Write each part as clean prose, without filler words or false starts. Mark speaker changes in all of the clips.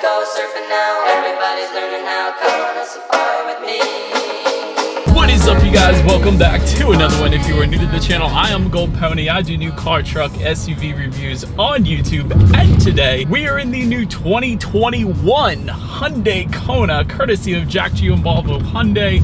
Speaker 1: go surfing now. Everybody's learning how. Come on a safari with me.
Speaker 2: What is up, you guys? Welcome back to another one. If you are new to the channel, I am Gold Pony. I do new car, truck, SUV reviews on YouTube, and today we are in the new 2021 Hyundai Kona, courtesy of Jack G and Volvo Hyundai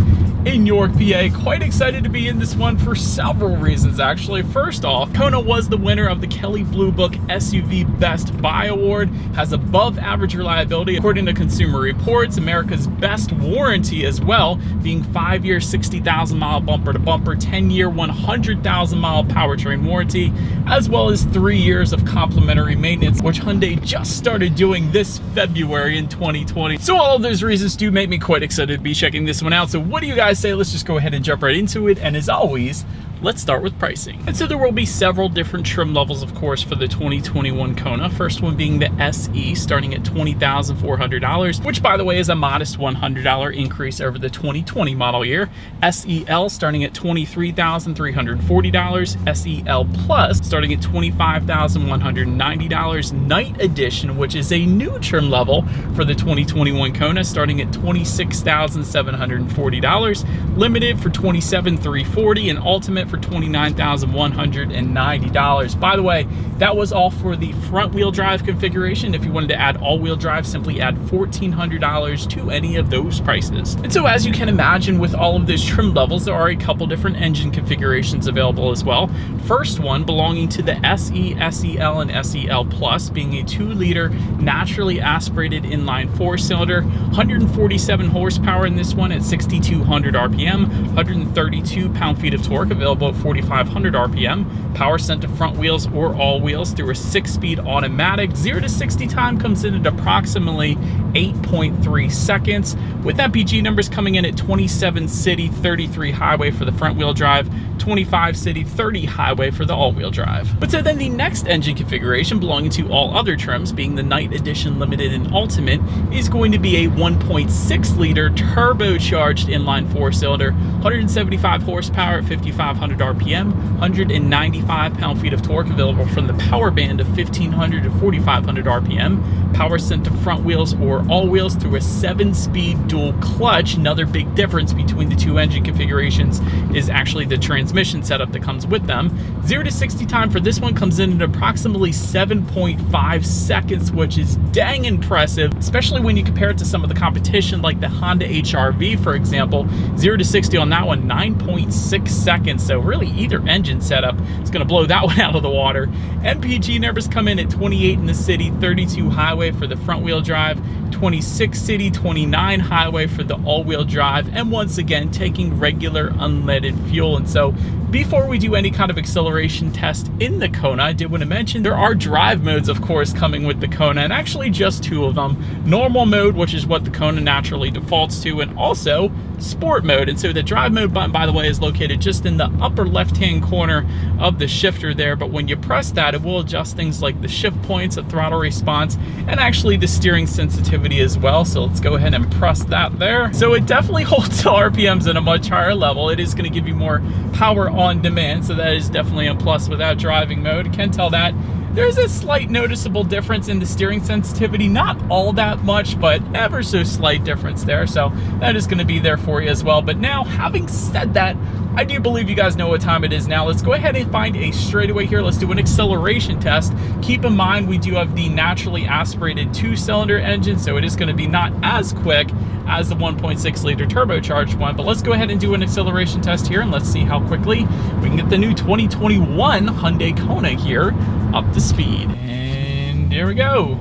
Speaker 2: in York, PA. Quite excited to be in this one for several reasons, actually. First off, Kona was the winner of the Kelley Blue Book SUV Best Buy Award, has above average reliability according to Consumer Reports, America's best warranty as well, being 5 year 60,000 mile bumper to bumper, 10-year 100,000 mile powertrain warranty, as well as 3 years of complimentary maintenance, which Hyundai just started doing this February in 2020. So all of those reasons do make me quite excited to be checking this one out. So what do you guys say? Let's just go ahead and jump right into it. And as always, let's start with pricing. And so there will be several different trim levels, of course, for the 2021 Kona. First one being the SE, starting at $20,400, which, by the way, is a modest $100 increase over the 2020 model year. SEL starting at $23,340. SEL Plus starting at $25,190. Night Edition, which is a new trim level for the 2021 Kona, starting at $26,740. Limited for $27,340, and Ultimate for $29,190. By the way, that was all for the front wheel drive configuration. If you wanted to add all-wheel drive, simply add $1,400 to any of those prices. And so, as you can imagine, with all of those trim levels, there are a couple different engine configurations available as well. First one belonging to the SE, SEL, and SEL Plus, being a 2-liter naturally aspirated inline 4-cylinder, 147 horsepower in this one at 6,200 RPM, 132 pound-feet of torque, available at 4,500 RPM, power sent to front wheels or all wheels through a 6-speed automatic. 0 to 60 time comes in at approximately 8.3 seconds, with MPG numbers coming in at 27 city, 33 highway for the front wheel drive, 25 city, 30 highway for the all-wheel drive. But so then the next engine configuration, belonging to all other trims, being the Night Edition, Limited, and Ultimate, is going to be a 1.6 liter turbocharged inline 4-cylinder, 175 horsepower at 5,500 RPM, 195 pound-feet of torque, available from the power band of 1,500 to 4,500 RPM, power sent to front wheels or all wheels through a 7-speed dual clutch. Another big difference between the two engine configurations is actually the transmission setup that comes with them. 0 to 60 time for this one comes in at approximately 7.5 seconds, which is dang impressive, especially when you compare it to some of the competition like the Honda HR-V, for example. 0 to 60 on that one, 9.6 seconds. So really either engine setup is going to blow that one out of the water. MPG numbers come in at 28 in the city, 32 highway for the front wheel drive, 26 city, 29 highway for the all-wheel drive, and once again taking regular unleaded fuel. And so before we do any kind of acceleration test in the Kona, I did want to mention there are drive modes, of course, coming with the Kona, and actually just 2 of them. Normal mode, which is what the Kona naturally defaults to, and also sport mode. And so the drive mode button, by the way, is located just in the upper left-hand corner of the shifter there, but when you press that, it will adjust things like the shift points, the throttle response, and actually the steering sensitivity as well. So let's go ahead and press that there. So it definitely holds the RPMs at a much higher level. It is going to give you more power on demand, so that is definitely a plus without driving mode. You can tell that there's a slight noticeable difference in the steering sensitivity, not all that much, but ever so slight difference there. So that is going to be there for you as well. But now, having said that, I do believe you guys know what time it is now. Let's go ahead and find a straightaway here. Let's do an acceleration test. Keep in mind, we do have the naturally aspirated 2-cylinder engine, so it is going to be not as quick as the 1.6 liter turbocharged one. But let's go ahead and do an acceleration test here, and let's see how quickly we can get the new 2021 Hyundai Kona here up to speed. And there we go.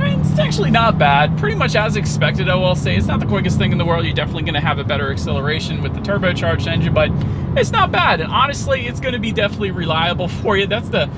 Speaker 2: It's actually not bad, pretty much as expected. I will say it's not the quickest thing in the world. You're definitely going to have a better acceleration with the turbocharged engine, but it's not bad. And honestly, it's going to be definitely reliable for you. That's the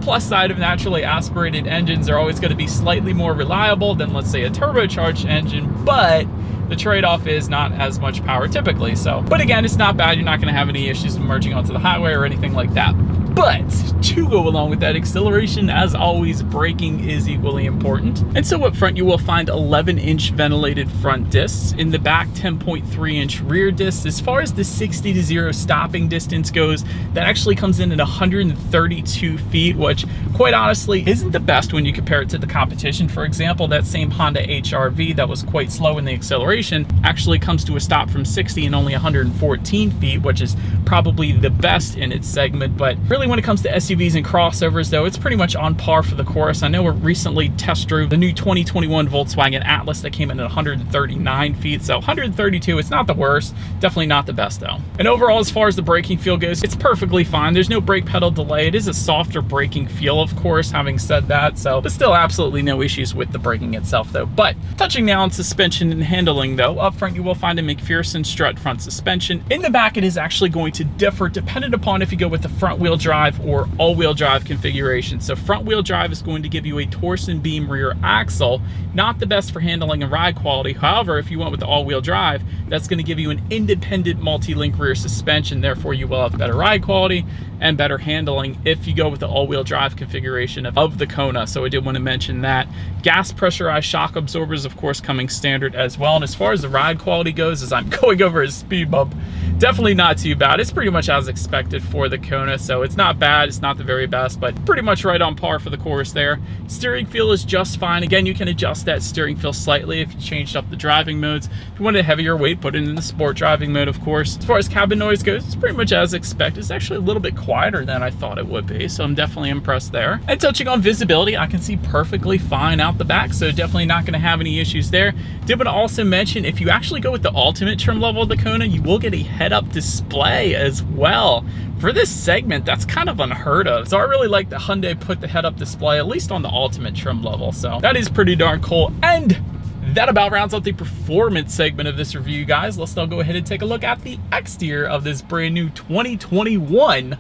Speaker 2: plus side of naturally aspirated engines. They're always going to be slightly more reliable than, let's say, a turbocharged engine, but the trade-off is not as much power typically. So, but again, it's not bad. You're not going to have any issues merging onto the highway or anything like that. But to go along with that acceleration. As always, braking is equally important. And so up front, you will find 11-inch ventilated front discs. In the back, 10.3-inch rear discs. As far as the 60 to 0 stopping distance goes, that actually comes in at 132 feet, which quite honestly isn't the best when you compare it to the competition. For example, that same Honda HR-V that was quite slow in the acceleration actually comes to a stop from 60 in only 114 feet, which is probably the best in its segment. But really, when it comes to SUVs and crossovers though, it's pretty much on par for the course. I know we recently test drove the new 2021 Volkswagen Atlas that came in at 139 feet, so 132, it's not the worst, definitely not the best though. And overall, as far as the braking feel goes, it's perfectly fine. There's no brake pedal delay. It is a softer braking feel, of course, having said that, so, but still absolutely no issues with the braking itself though. But touching now on suspension and handling though, up front you will find a McPherson strut front suspension. In the back, it is actually going to differ dependent upon if you go with the front wheel drive or all-wheel drive configuration. So front wheel drive is going to give you a torsion beam rear axle, not the best for handling and ride quality. However, if you went with the all-wheel drive, that's going to give you an independent multi-link rear suspension. Therefore, you will have better ride quality and better handling if you go with the all-wheel drive configuration of the Kona. So I did want to mention that. Gas pressurized shock absorbers, of course, coming standard as well. And as far as the ride quality goes, as I'm going over a speed bump, definitely not too bad. It's pretty much as expected for the Kona, so it's not bad. It's not the very best, but pretty much right on par for the course there. Steering feel is just fine. Again, you can adjust that steering feel slightly if you changed up the driving modes. If you wanted a heavier weight, put it in the sport driving mode, of course. As far as cabin noise goes, it's pretty much as expected. It's actually a little bit quieter than I thought it would be, so I'm definitely impressed there. And touching on visibility, I can see perfectly fine out the back, so definitely not going to have any issues there. Did want to also mention, if you actually go with the ultimate trim level of the Kona, you will get a head-up display as well. For this segment, that's kind of unheard of. So I really like that Hyundai put the head-up display, at least on the ultimate trim level. So that is pretty darn cool. And that about rounds out the performance segment of this review, guys. Let's now go ahead and take a look at the exterior of this brand new 2021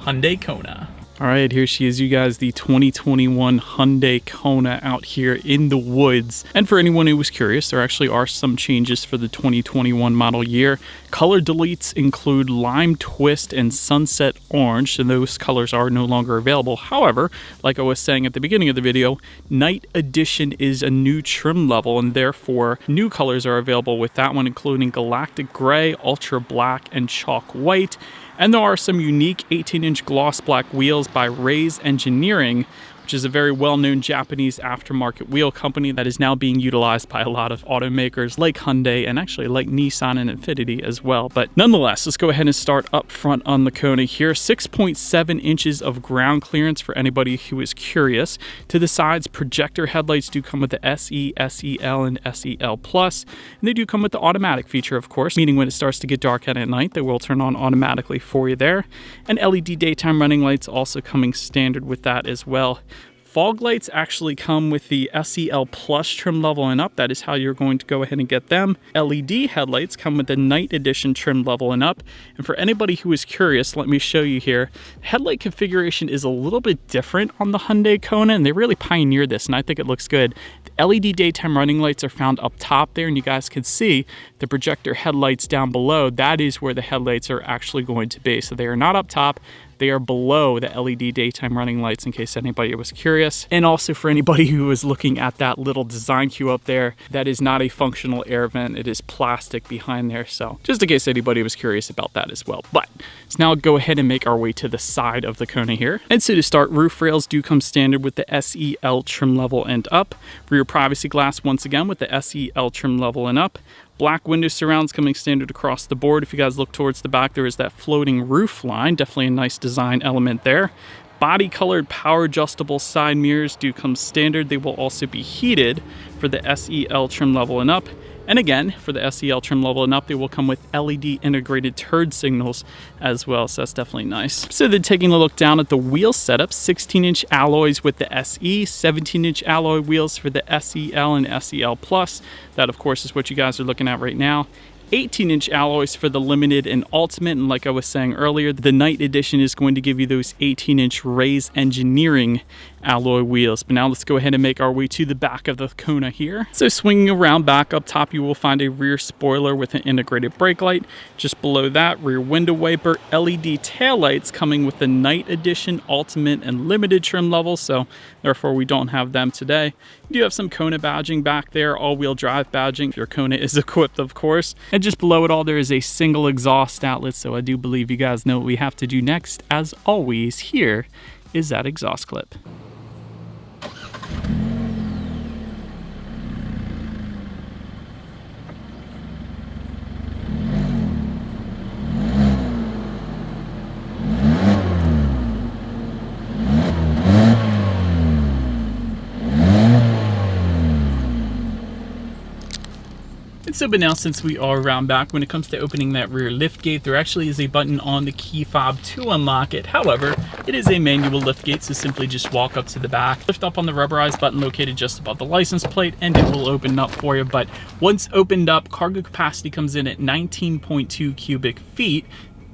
Speaker 2: Hyundai Kona. All right, here she is, you guys, the 2021 Hyundai Kona out here in the woods. And for anyone who was curious, there actually are some changes for the 2021 model year. Color deletes include lime twist and sunset orange, and those colors are no longer available. However, like I was saying at the beginning of the video, night edition is a new trim level, and therefore new colors are available with that one, including galactic gray, ultra black, and chalk white. And there are some unique 18-inch gloss black wheels by Raise Engineering, which is a very well-known Japanese aftermarket wheel company that is now being utilized by a lot of automakers like Hyundai and actually like Nissan and Infiniti as well. But nonetheless, let's go ahead and start up front on the Kona here. 6.7 inches of ground clearance for anybody who is curious. To the sides, projector headlights do come with the SE, SEL, and SEL Plus, and they do come with the automatic feature, of course, meaning when it starts to get dark out at night, they will turn on automatically for you there. And LED daytime running lights also coming standard with that as well. Fog lights actually come with the SEL Plus trim level and up. That is how you're going to go ahead and get them. LED headlights come with the night edition trim level and up. And for anybody who is curious, let me show you here. Headlight configuration is a little bit different on the Hyundai Kona, and they really pioneered this, and I think it looks good. The LED daytime running lights are found up top there, and you guys can see the projector headlights down below. That is where the headlights are actually going to be. So they are not up top. They are below the LED daytime running lights, in case anybody was curious. And also for anybody who was looking at that little design cue up there, that is not a functional air vent. It is plastic behind there. So just in case anybody was curious about that as well. But let's now go ahead and make our way to the side of the Kona here. And so to start, roof rails do come standard with the SEL trim level and up. Rear privacy glass once again with the SEL trim level and up. Black window surrounds coming standard across the board. If you guys look towards the back, there is that floating roof line. Definitely a nice design element there. Body colored power adjustable side mirrors do come standard. They will also be heated for the SEL trim level and up. And again, for the SEL trim level and up, they will come with LED integrated turn signals as well, so that's definitely nice. So then taking a look down at the wheel setup, 16-inch alloys with the SE, 17-inch alloy wheels for the SEL and SEL Plus. That, of course, is what you guys are looking at right now. 18-inch alloys for the Limited and Ultimate, and like I was saying earlier, the Night Edition is going to give you those 18-inch Raise Engineering alloy wheels. But now let's go ahead and make our way to the back of the Kona here. So swinging around back up top, you will find a rear spoiler with an integrated brake light. Just below that, rear window wiper, LED taillights coming with the Night Edition, Ultimate, and Limited trim levels. So therefore we don't have them today. You do have some Kona badging back there, all-wheel drive badging, if your Kona is equipped, of course. And just below it all, there is a single exhaust outlet. So I do believe you guys know what we have to do next. As always, here is that exhaust clip. So, but now since we are around back, when it comes to opening that rear lift gate, there actually is a button on the key fob to unlock it. However, it is a manual lift gate, so simply just walk up to the back, lift up on the rubberized button located just above the license plate, and it will open up for you. But once opened up, cargo capacity comes in at 19.2 cubic feet.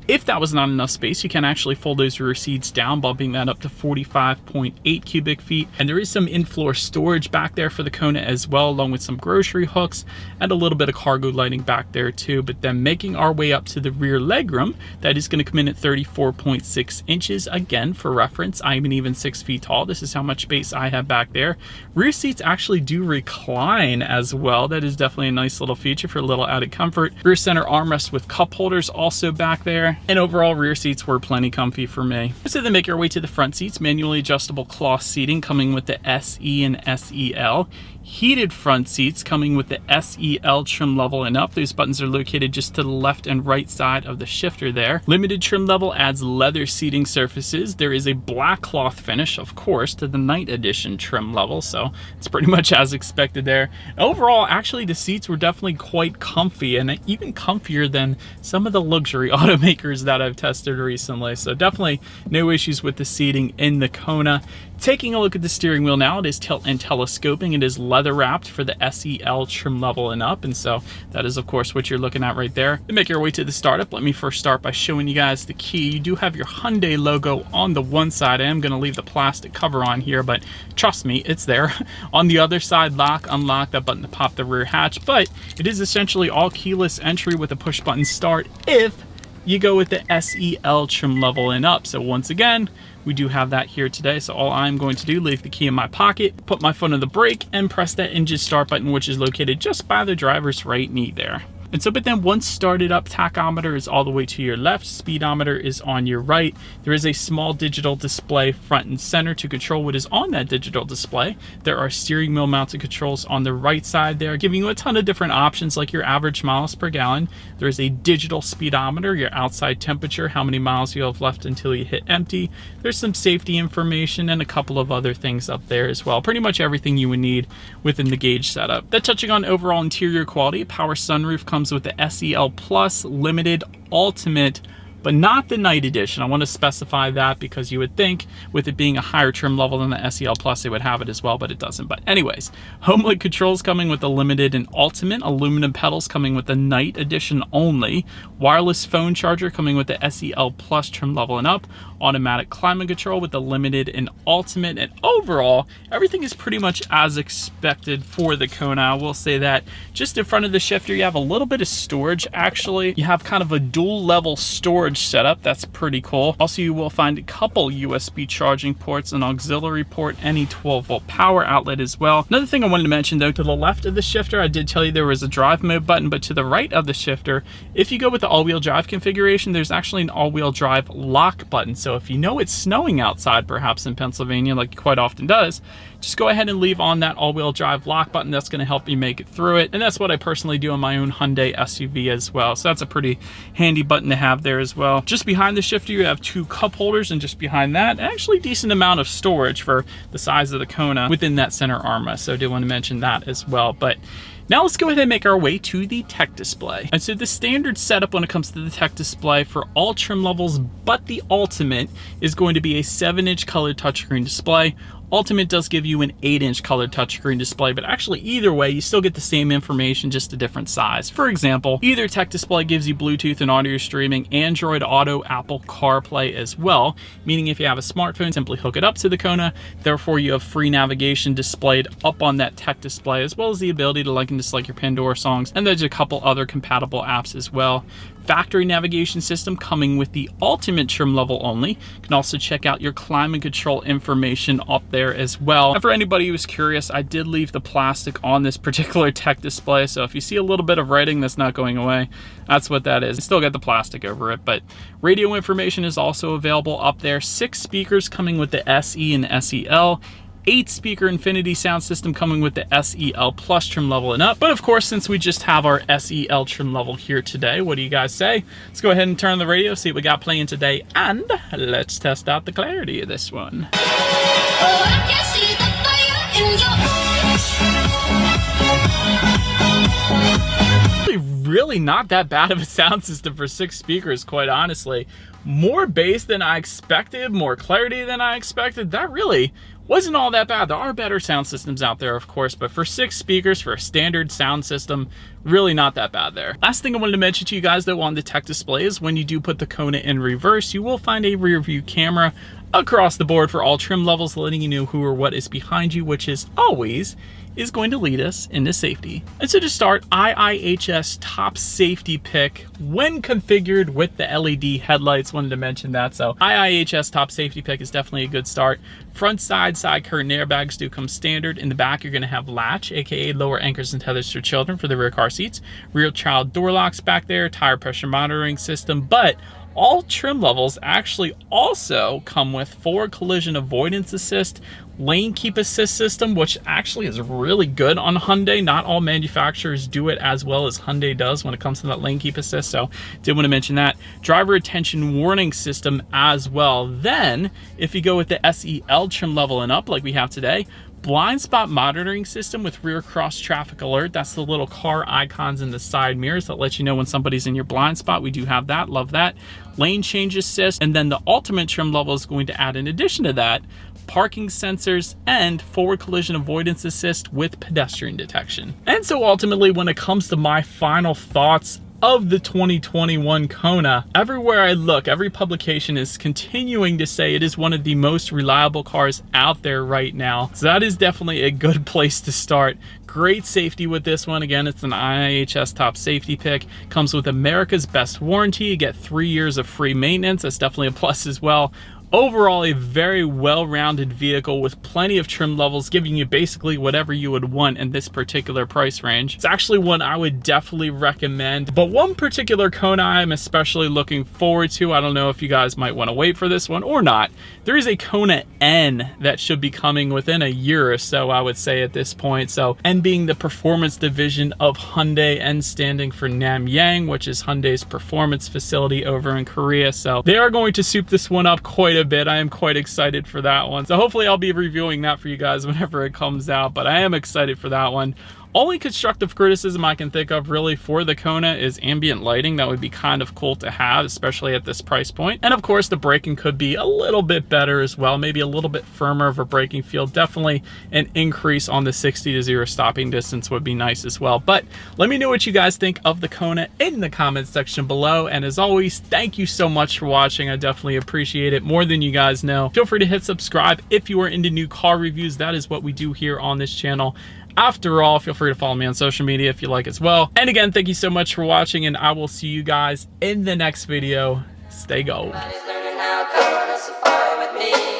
Speaker 2: If that was not enough space, you can actually fold those rear seats down, bumping that up to 45.8 cubic feet. And there is some in-floor storage back there for the Kona as well, along with some grocery hooks and a little bit of cargo lighting back there too. But then making our way up to the rear legroom, that is going to come in at 34.6 inches. Again, for reference, I'm an even 6 feet tall. This is how much space I have back there. Rear seats actually do recline as well. That is definitely a nice little feature for a little added comfort. Rear center armrest with cup holders also back there. And overall, rear seats were plenty comfy for me. So then make our way to the front seats, manually adjustable cloth seating coming with the SE and SEL. Heated front seats coming with the SEL trim level and up. Those buttons are located just to the left and right side of the shifter there. Limited trim level adds leather seating surfaces. There is a black cloth finish, of course, to the Night Edition trim level, so it's pretty much as expected there. Overall, actually, the seats were definitely quite comfy, and even comfier than some of the luxury automakers that I've tested recently, so definitely no issues with the seating in the Kona. Taking a look at the steering wheel now, it is tilt and telescoping. It is leather wrapped for the SEL trim level and up, and so that is of course what you're looking at right there. To make your way to the startup, let me first start by showing you guys the key. You do have your Hyundai logo on the one side. I am going to leave the plastic cover on here, but trust me, it's there. On the other side, lock, unlock, that button to pop the rear hatch, but it is essentially all keyless entry with a push button start if you go with the SEL trim level and up. So once again, we do have that here today. So all I'm going to do, leave the key in my pocket, put my foot on the brake, and press that engine start button, which is located just by the driver's right knee there. And so, but then once started up, tachometer is all the way to your left, speedometer is on your right. There is a small digital display front and center to control what is on that digital display. There are steering wheel mounted controls on the right side there, giving you a ton of different options like your average miles per gallon. There is a digital speedometer, your outside temperature, how many miles you have left until you hit empty. There's some safety information and a couple of other things up there as well. Pretty much everything you would need within the gauge setup. Then touching on overall interior quality, power sunroof comes with the SEL Plus, Limited, Ultimate, but not the Night Edition. I want to specify that because you would think with it being a higher trim level than the SEL Plus, they would have it as well, but it doesn't. But anyways, HomeLink controls coming with the Limited and Ultimate, aluminum pedals coming with the Night Edition only, wireless phone charger coming with the SEL Plus trim level and up, automatic climate control with the Limited and Ultimate, and overall, everything is pretty much as expected for the Kona. I will say that just in front of the shifter, you have a little bit of storage actually. You have kind of a dual level storage setup. That's pretty cool. Also, you will find a couple USB charging ports, an auxiliary port, and a 12-volt power outlet as well. Another thing I wanted to mention though, to the left of the shifter, I did tell you there was a drive mode button, but to the right of the shifter, if you go with the all-wheel drive configuration, there's actually an all-wheel drive lock button. So if you know it's snowing outside, perhaps in Pennsylvania, like it quite often does, just go ahead and leave on that all-wheel drive lock button. That's going to help you make it through it. And that's what I personally do on my own Hyundai SUV as well. So that's a pretty handy button to have there as well. Just behind the shifter, you have two cup holders, and just behind that, actually decent amount of storage for the size of the Kona within that center armrest. So I did want to mention that as well. But now let's go ahead and make our way to the tech display. And so the standard setup when it comes to the tech display for all trim levels but the Ultimate is going to be a 7-inch color touchscreen display. Ultimate does give you an 8-inch color touchscreen display, but actually either way, you still get the same information, just a different size. For example, either tech display gives you Bluetooth and audio streaming, Android Auto, Apple CarPlay as well, meaning if you have a smartphone, simply hook it up to the Kona. Therefore, you have free navigation displayed up on that tech display, as well as the ability to link and dislike your Pandora songs, and there's a couple other compatible apps as well. Factory navigation system coming with the Ultimate trim level only. You can also check out your climate control information up there as well. And for anybody who's curious, I did leave the plastic on this particular tech display, so if you see a little bit of writing that's not going away, that's what that is. You still got the plastic over it, but radio information is also available up there. 6 speakers coming with the SE and SEL. 8-speaker Infinity sound system coming with the SEL Plus trim level and up. But of course, since we just have our SEL trim level here today, what do you guys say? Let's go ahead and turn on the radio, see what we got playing today, and let's test out the clarity of this one.
Speaker 3: Oh, I can see the fire in your eyes.
Speaker 2: Really not that bad of a sound system for 6 speakers, quite honestly. More bass than I expected, more clarity than I expected. That really wasn't all that bad. There are better sound systems out there, of course, but for 6 speakers, for a standard sound system, really not that bad there. Last thing I wanted to mention to you guys, though, on the tech display is when you do put the Kona in reverse, you will find a rear view camera across the board for all trim levels, letting you know who or what is behind you, which is always is going to lead us into safety. And so to start, IIHS top safety pick when configured with the LED headlights. Wanted to mention that. So IIHS top safety pick is definitely a good start. Front side curtain airbags do come standard. In the back, you're going to have latch, aka lower anchors and tethers for children for the rear car seats. Rear child door locks back there, tire pressure monitoring system, but all trim levels actually also come with forward collision avoidance assist, lane keep assist system, which actually is really good on Hyundai. Not all manufacturers do it as well as Hyundai does when it comes to that lane keep assist, so did want to mention that. Driver attention warning system as well. Then, if you go with the SEL trim level and up like we have today, blind spot monitoring system with rear cross traffic alert. That's the little car icons in the side mirrors that let you know when somebody's in your blind spot. We do have that, love that. Lane change assist, and then the Ultimate trim level is going to add, in addition to that, parking sensors and forward collision avoidance assist with pedestrian detection. And so ultimately, when it comes to my final thoughts of the 2021 Kona, everywhere I look, every publication is continuing to say it is one of the most reliable cars out there right now. So that is definitely a good place to start. Great safety with this one. Again, it's an IIHS top safety pick. Comes with America's best warranty. You get 3 years of free maintenance. That's definitely a plus as well. Overall, a very well-rounded vehicle with plenty of trim levels, giving you basically whatever you would want in this particular price range. It's actually one I would definitely recommend, but one particular Kona I'm especially looking forward to. I don't know if you guys might want to wait for this one or not. There is a Kona N that should be coming within a year or so, I would say at this point. So N being the performance division of Hyundai, N standing for Namyang, which is Hyundai's performance facility over in Korea. So they are going to soup this one up quite a bit. I am quite excited for that one. So hopefully I'll be reviewing that for you guys whenever it comes out, but I am excited for that one. Only constructive criticism I can think of really for the Kona is ambient lighting. That would be kind of cool to have, especially at this price point. And of course, the braking could be a little bit better as well. Maybe a little bit firmer of a braking feel. Definitely an increase on the 60 to 0 stopping distance would be nice as well. But let me know what you guys think of the Kona in the comments section below. And as always, thank you so much for watching. I definitely appreciate it more than you guys know. Feel free to hit subscribe if you are into new car reviews. That is what we do here on this channel. After all, feel free to follow me on social media if you like as well. And again, thank you so much for watching, and I will see you guys in the next video. Stay gold.
Speaker 1: Everybody's learning how Kona safari with me.